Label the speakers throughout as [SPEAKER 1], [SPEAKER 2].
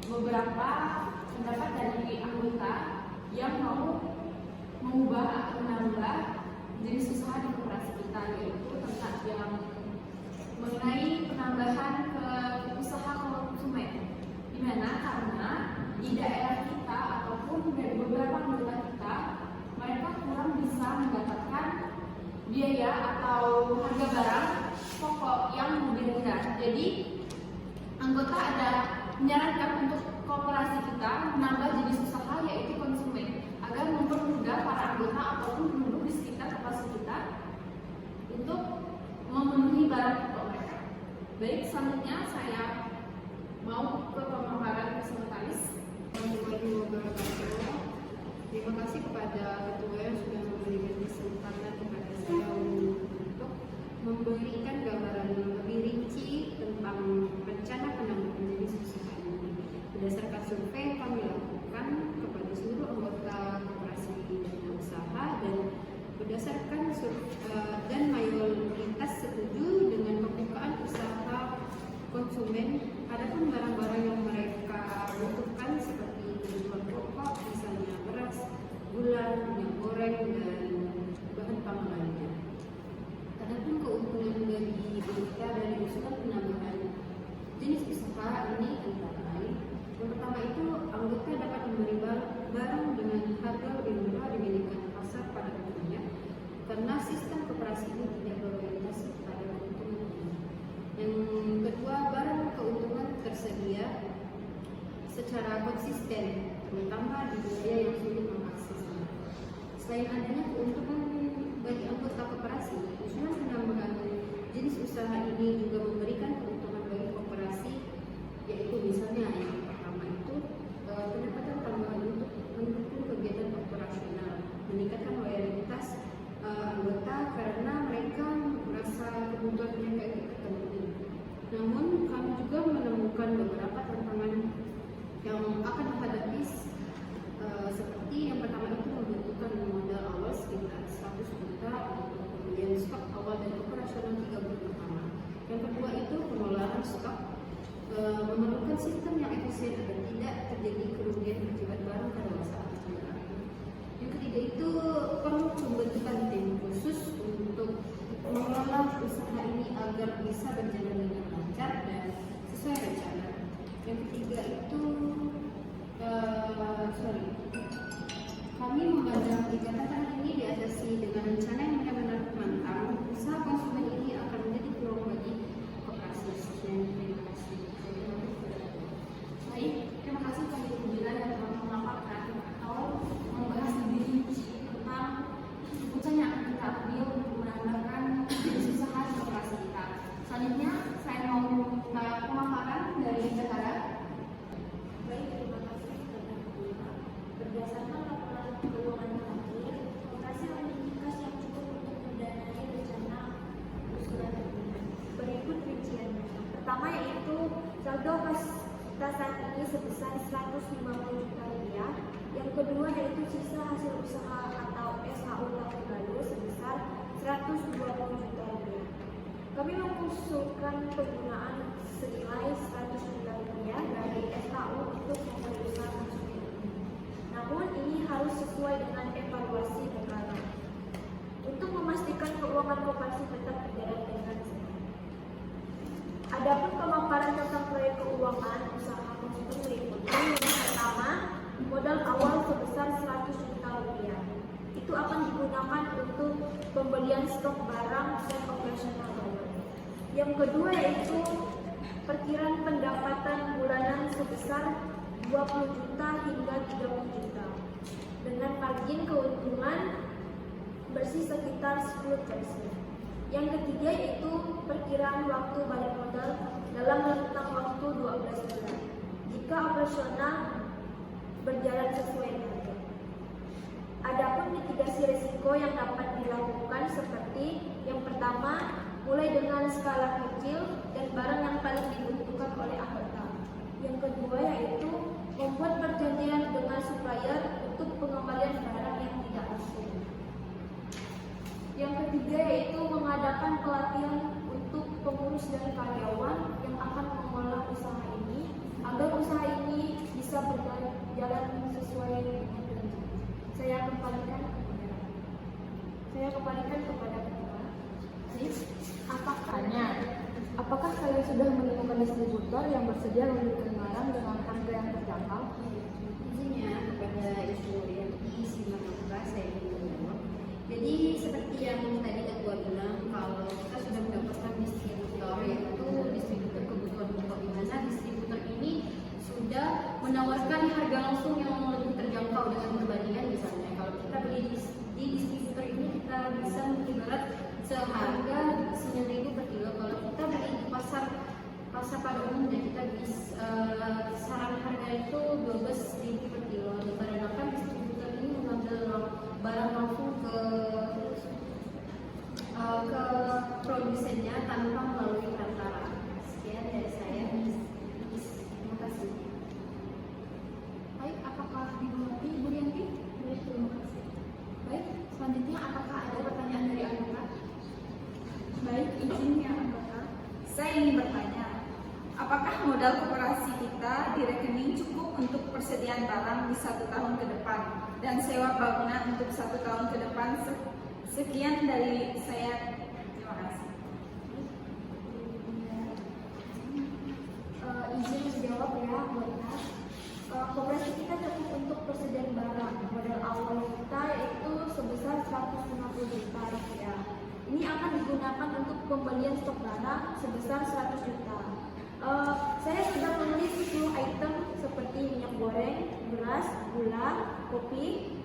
[SPEAKER 1] beberapa pendapat dari anggota yang mau mengubah atau menambah jenis usaha di koperasi kita, yaitu tentang yang mengenai penambahan ke usaha konsumen. Di mana karena di daerah kita ataupun dari beberapa anggota kita, mereka kurang bisa mendapatkan biaya atau harga barang pokok yang lebih murah. Jadi anggota ada menyarankan untuk koperasi kita menambah jenis usaha yaitu konsumen agar mempermudah para anggota ataupun penduduk di sekitar koperasi kita untuk memenuhi barang pokok mereka. Baik, selanjutnya saya mau ke pemaparan sekretaris.
[SPEAKER 2] Terima kasih kepada ketua yang sudah memberikan kesempatan kepada saya untuk memberikan gambaran lebih rinci tentang rencana penambahan jenis usaha ini. Berdasarkan survei yang kami lakukan kepada seluruh anggota koperasi dan usaha, dan berdasarkan dan mayoritas setuju dengan pembukaan usaha konsumen. Adapun barang-barang yang mereka butuhkan seperti kebutuhan pokok, misalnya beras, gula, minyak goreng, dan bahan pangan lainnya. Adapun keuntungan bagi anggota dari usulan penambahan jenis usaha ini antara lain: yang pertama itu, anggota dapat membeli barang dengan harga lebih murah dibandingkan pasar pada umumnya, karena sistem koperasi ini tidak berorientasi pada keuntungan ini. Yang kedua, barang keuntungan tersedia secara konsisten, terutama di wilayah yang sulit mengaksesnya. Selain adanya keuntungan bagi anggota koperasi, usulan penambahan jenis usaha ini juga memberikan keuntungan bagi koperasi, yaitu misalnya yang pertama itu pendapatan tambahan untuk mendukung kegiatan operasional, meningkatkan loyalitas anggota karena mereka merasa kebutuhan mereka itu terpenuhi. Namun kami juga menemukan beberapa tantangan yang akan dihadapi, seperti yang pertama itu membutuhkan modal awal sekitar 100 juta untuk pembelian stok awal dan operasional 3 bulan pertama. Yang kedua itu pengelolaan stok memerlukan sistem yang efisien agar tidak terjadi kerugian akibat barang kadaluarsa saat perjalanan. Yang ketiga itu perlu pembentukan tim khusus untuk mengelola usaha ini agar bisa berjalan dengan lancar dan sesuai rencana. Yang ketiga itu kami memandang tiga tantangan ini diatasi dengan rencana yang benar-benar matang. Usaha konsumen ini akan menjadi peluang bagi koperasi. Terima kasih.
[SPEAKER 1] Baik, terima kasih kami Bila yang telah memaparkan atau membahas lebih rinci tentang keputusan yang akan kita ambil untuk menambahkan jenis usaha di koperasi kita. Selanjutnya saya mau minta pemaparan dari Zahara.
[SPEAKER 3] Baik, terima kasih kepada Bunda. Berdasarkan laporan keuangan terakhir, koperasi memiliki kas yang cukup untuk mendanai rencana usulan Bunda. Berikut rinciannya. Pertama yaitu saldo kas kita saat ini sebesar 150 juta rupiah. Yang kedua yaitu sisa hasil usaha atau SHU tahun lalu sebesar 120 juta rupiah. Kami mengusulkan penggunaan senilai 100 juta rupiah dari SHU untuk membeli usaha konsumen ini. Namun ini harus sesuai dengan evaluasi berkala untuk memastikan keuangan koperasi tetap berjalan dengan sehat. Adapun pemaparan tentang proyek keuangan usaha konsumen berikutnya. Yang pertama, modal awal sebesar 100 juta rupiah. Itu akan digunakan untuk pembelian stok barang dan operasional baru. Yang kedua yaitu perkiraan pendapatan bulanan sebesar 20 juta hingga 30 juta dengan margin keuntungan bersih sekitar 10%. Yang ketiga yaitu perkiraan waktu balik modal dalam rentang waktu 12 bulan jika operasional berjalan sesuai target. Adapun mitigasi risiko yang dapat dilakukan seperti yang pertama, mulai dengan skala kecil dan barang yang paling dibutuhkan oleh anggota. Yang kedua yaitu membuat perjanjian dengan supplier untuk pengembalian barang yang tidak asli. Yang ketiga yaitu mengadakan pelatihan untuk pengurus dan karyawan yang akan mengelola usaha ini agar usaha ini
[SPEAKER 4] awal yang bersedia memberikan barang dengan harga yang terjangkau?
[SPEAKER 2] Izinnya kepada Ibu Rianti Simanapura saya ingin menjawab. Jadi seperti yang tadi Ketua bilang, kalau kita sudah mendapatkan distributor, yaitu distributor kebutuhan pokok, di mana distributor ini sudah menawarkan harga langsung yang lebih terjangkau dengan perbandingan. Misalnya kalau kita beli di distributor ini kita bisa ibarat seharga 9.000 per kilo. Kalau kita beli di pasar pada umumnya kita bisa saran harga itu 12.000 per kilo. Dikarenakan distributor ini mengambil barang langsung ke produsennya tanpa melalui perantara. Sekian dari saya. Terima kasih.
[SPEAKER 4] Baik, apakah dimengerti Ibu Rianti?
[SPEAKER 3] Baik, terima kasih.
[SPEAKER 4] Baik, selanjutnya apakah ada pertanyaan dari anggota?
[SPEAKER 1] Baik, izin ya anggota. Saya ingin bertanya, apakah modal koperasi kita di rekening cukup untuk persediaan barang di 1 tahun ke depan dan sewa bangunan untuk 1 tahun ke depan? Sekian dari saya. Terima kasih.
[SPEAKER 3] Izin menjawab ya, anggota. Koperasi kita cukup untuk persediaan barang. Modal awal kita itu sebesar 150 juta rupiah. Ini akan digunakan untuk pembelian stok barang sebesar 100 juta. Saya sudah menulis 10 item seperti minyak goreng, beras, gula, kopi,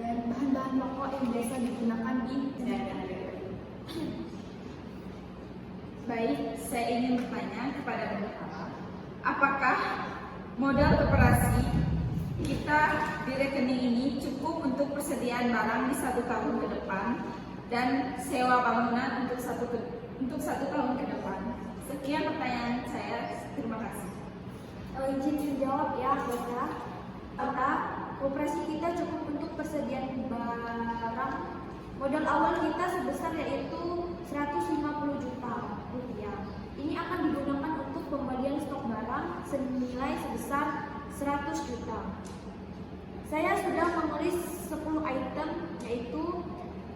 [SPEAKER 4] Dan bahan-bahan pokok yang biasa digunakan di
[SPEAKER 1] Baik, saya ingin bertanya kepada anggota, apakah modal koperasi kita di rekening ini cukup untuk persediaan barang di 1 tahun ke depan dan sewa bangunan untuk satu tahun ke depan? Sekian pertanyaan saya. Terima kasih.
[SPEAKER 3] Izin menjawab ya, anggota. Koperasi kita cukup untuk persediaan barang. Modal awal kita sebesar yaitu 150 juta rupiah. Ini akan digunakan untuk pembelian stok barang senilai sebesar 100 juta. Saya sudah menulis 10 item, yaitu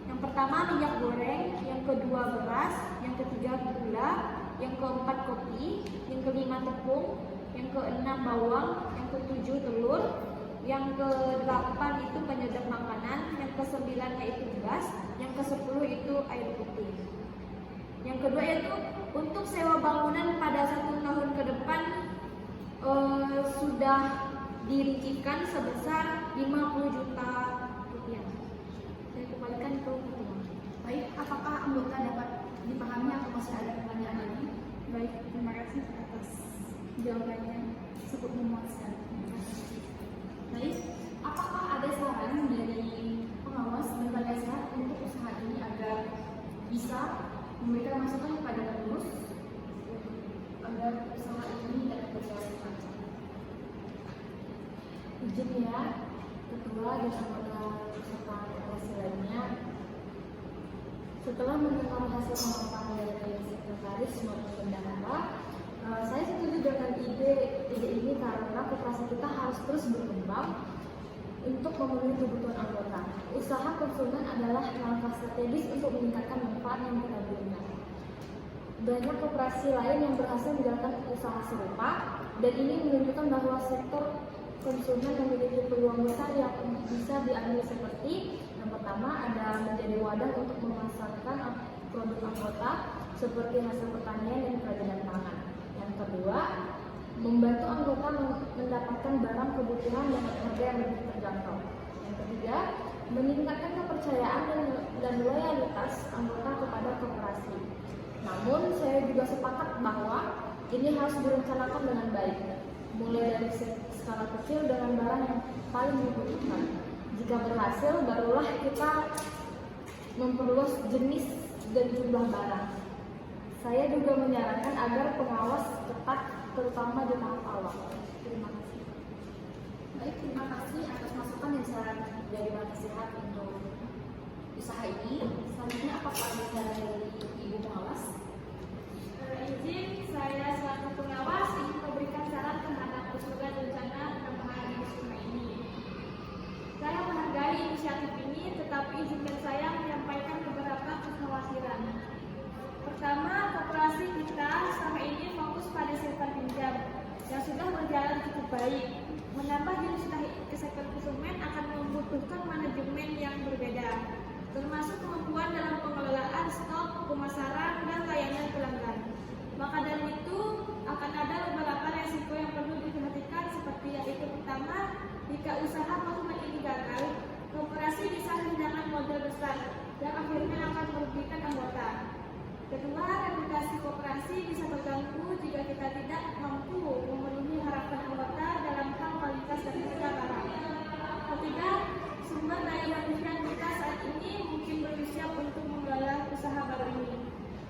[SPEAKER 3] yang pertama minyak goreng, yang kedua beras, yang ketiga gula, yang keempat kopi, yang kelima tepung, yang keenam bawang, yang ketujuh telur, yang ke-8 itu penyedap makanan, yang ke-9 yaitu gas, yang ke-10 itu air putih. Yang kedua yaitu untuk sewa bangunan pada 1 tahun ke depan sudah dirincikan sebesar 50 juta rupiah. Saya kembalikan ke ketua.
[SPEAKER 4] Baik, apakah anggota dapat dipahami atau masih ada pertanyaan lagi?
[SPEAKER 1] Baik, terima kasih atas jawabannya, cukup memuaskan.
[SPEAKER 4] Baik, apakah ada saran dari pengawas lembaga sehat untuk usaha ini agar bisa memberikan masukan kepada pengurus agar usaha ini dapat berjalan lancar?
[SPEAKER 3] Izin ya, ketua dan anggota serta koperasi lainnya. Setelah mendengar hasil pemaparan dari sekretaris maupun bendahara, saya setuju dengan ide ini karena koperasi kita harus terus berkembang untuk memenuhi kebutuhan anggota. Usaha konsumen adalah langkah strategis untuk meningkatkan manfaat yang kita berikan. Banyak koperasi lain yang berhasil menjalankan usaha serupa, dan ini menunjukkan bahwa sektor konsumen memiliki peluang besar yang bisa diambil, seperti yang pertama ada menjadi wadah untuk memasarkan produk anggota seperti hasil pertanian dan kerajinan tangan. Yang kedua, membantu anggota mendapatkan barang kebutuhan dengan harga yang lebih terjangkau. Yang ketiga, meningkatkan kepercayaan dan loyalitas anggota kepada koperasi. Namun, saya juga sepakat bahwa ini harus direncanakan dengan baik, mulai dari skala kecil dengan barang yang paling dibutuhkan. Jika berhasil, barulah kita memperluas jenis dan jumlah barang. Saya juga menyarankan agar pengawas ketat, terutama di tahap awal. Terima kasih.
[SPEAKER 4] Baik, terima kasih atas masukan dan saran dari Bapak Sehat untuk usaha ini. Selanjutnya apakah ada saran dari Ibu Pengawas?
[SPEAKER 1] Izin saya selaku pengawas ingin memberikan saran terhadap usulan rencana penambahan instrumen ini. Saya menghargai inisiatif ini, tetapi izinkan saya menyampaikan beberapa kekhawatiran. Pertama, koperasi kita selama ini fokus pada
[SPEAKER 3] baik. Menambah jenis ke sektor konsumen akan membutuhkan manajemen yang berbeda, termasuk kemampuan dalam pengelolaan stok, pemasaran, dan layanan pelanggan. Maka dari itu akan ada beberapa resiko yang perlu diperhatikan, seperti yaitu pertama, jika usaha konsumen ini gagal, koperasi bisa kehilangan modal besar yang akhirnya akan merugikan anggota. Kedua, reputasi koperasi bisa terganggu jika kita tidak mampu memenuhi harapan anggota dalam hal kualitas dan harga barang. Ketiga, sumber daya manusia kita saat ini mungkin belum siap untuk mengelola usaha baru ini.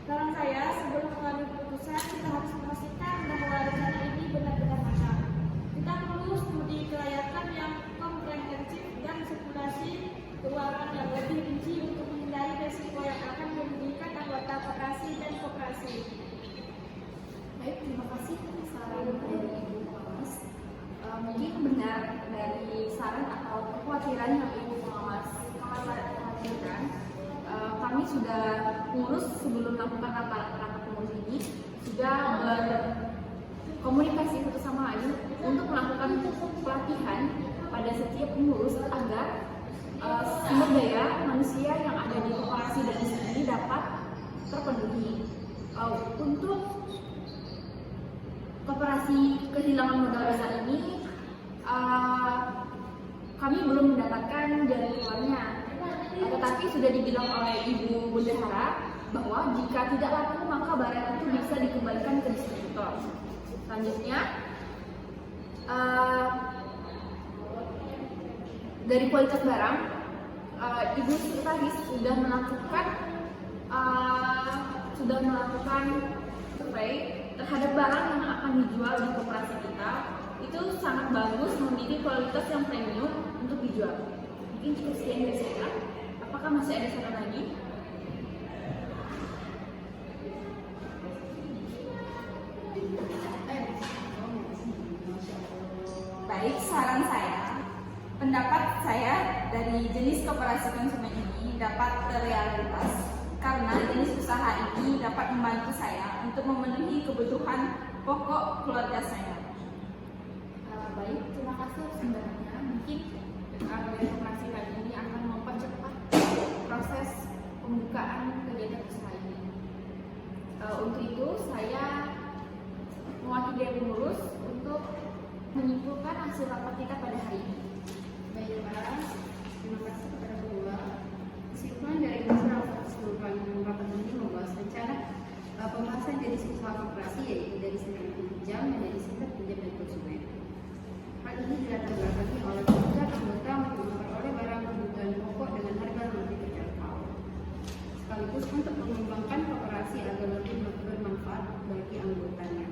[SPEAKER 3] Saran saya, sebelum mengambil keputusan, kita harus memastikan bahwa rencana ini benar-benar matang. Kita perlu studi kelayakan yang komprehensif dan simulasi keuangan yang lebih rinci untuk menghindari resiko yang akan merugikan anggota koperasi dan koperasi.
[SPEAKER 4] Baik, terima kasih saran dari Ibu Pengawas. Mungkin benar dari saran atau kekhawatiran yang Ibu Pengawas khawatirkan. Kami sudah pengurus sebelum melakukan rapat pengurus ini sudah berkomunikasi satu sama lain untuk melakukan pelatihan pada setiap pengurus agar sumber daya manusia yang ada di koperasi dan ini dapat terpenuhi. Untuk koperasi kehilangan modal besar ini kami belum mendapatkan jalan keluarnya, tetapi sudah dibilang oleh Ibu Bendahara bahwa jika tidak laku maka barang itu bisa dikembalikan ke distributor. Selanjutnya dari kualitas barang, Ibu Sekretaris sudah melakukan survei terhadap barang yang akan dijual di koperasi kita. Itu sangat bagus, memiliki kualitas yang premium untuk dijual. Mungkin cukup sekian dari saya. Apakah masih ada saran lagi?
[SPEAKER 1] Baik, saran saya, pendapat saya dari jenis koperasi konsumen ini dapat terrealitas karena jenis usaha ini dapat membantu saya untuk memenuhi kebutuhan pokok keluarga saya.
[SPEAKER 4] Baik, terima kasih atas penjelasannya. Mungkin dari koperasi kali ini akan mempercepat proses pembukaan kegiatan usaha ini. Untuk itu saya mewakili pengurus untuk menyimpulkan hasil rapat kita pada hari ini.
[SPEAKER 2] Baiklah, terima kasih kepada kedua. Kesimpulan dari hasil keseluruhan rapat ini membahas rencana pembahasan jenis usaha koperasi, yaitu dari segmen pinjam dan dari segmen pinjam dan konsumen. Hal ini dilatar belakangi oleh kebutuhan anggota untuk memperoleh barang kebutuhan pokok dengan harga lebih terjangkau, sekaligus untuk mengembangkan koperasi agar lebih bermanfaat bagi anggotanya.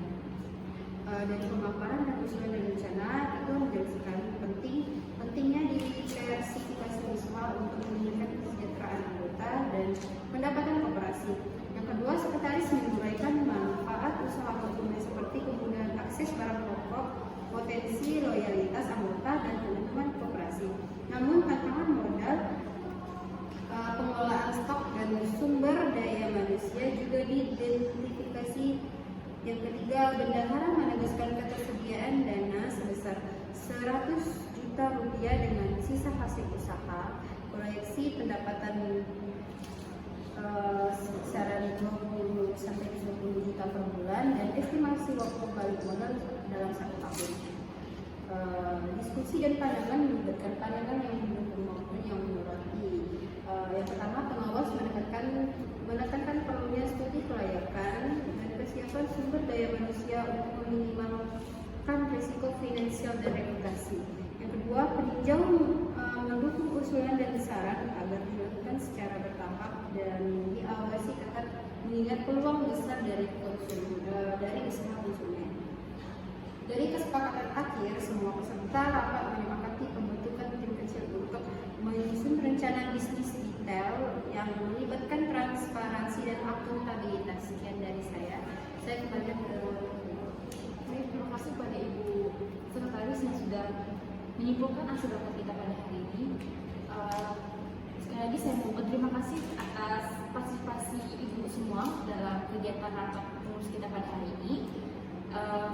[SPEAKER 2] Dari pemaparan dan usulan dan rencana itu menjadi sekali pentingnya diversifikasi usaha untuk meningkatkan kesejahteraan anggota dan pendapatan koperasi. Yang kedua, sekretaris menguraikan manfaat usaha konsumen seperti kemudahan akses barang pokok, potensi loyalitas anggota dan keuntungan koperasi. Namun tantangan modal, pengelolaan stok dan sumber daya manusia juga diidentifikasi. Yang ketiga, bendahara menegaskan ketersediaan dana sebesar 100 juta rupiah dengan sisa hasil usaha, proyeksi pendapatan kisaran 20 sampai 20 juta per bulan, dan estimasi waktu balik modal dalam 1 tahun. Diskusi dan pandangan melibatkan pandangan yang mendukung maupun yang menyurati. Yang pertama, pengawas menekankan perlunya studi kelayakan dan kesiapan sumber daya manusia untuk meminimalkan risiko finansial dan reputasi. Yang kedua, peninjau mendukung usulan dan saran agar dilakukan secara bertahap dan diawasi ketat mengingat peluang besar dari usaha konsumen. Dari kesepakatan akhir, semua peserta rapat menyepakati pembentukan tim kecil untuk menyusun rencana bisnis detail yang melibatkan transparansi dan akuntabilitas. Sekian dari saya. Saya kembali ke
[SPEAKER 4] Terima kasih pada Ibu Sekretaris yang sudah menyimpulkan hasil rapat kita pada hari ini. Sekali lagi saya mau berterima kasih atas partisipasi Ibu semua dalam kegiatan rapat pengurus kita pada hari ini.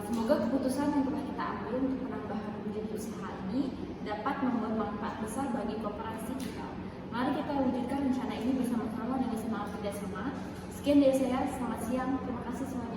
[SPEAKER 4] Semoga keputusan yang telah kita ambil untuk penambahan unit usaha ini dapat membuat manfaat besar bagi koperasi kita. Mari kita wujudkan rencana ini bersama-sama dengan semangat kerjasama. Sekian dari saya, selamat siang, terima kasih semuanya.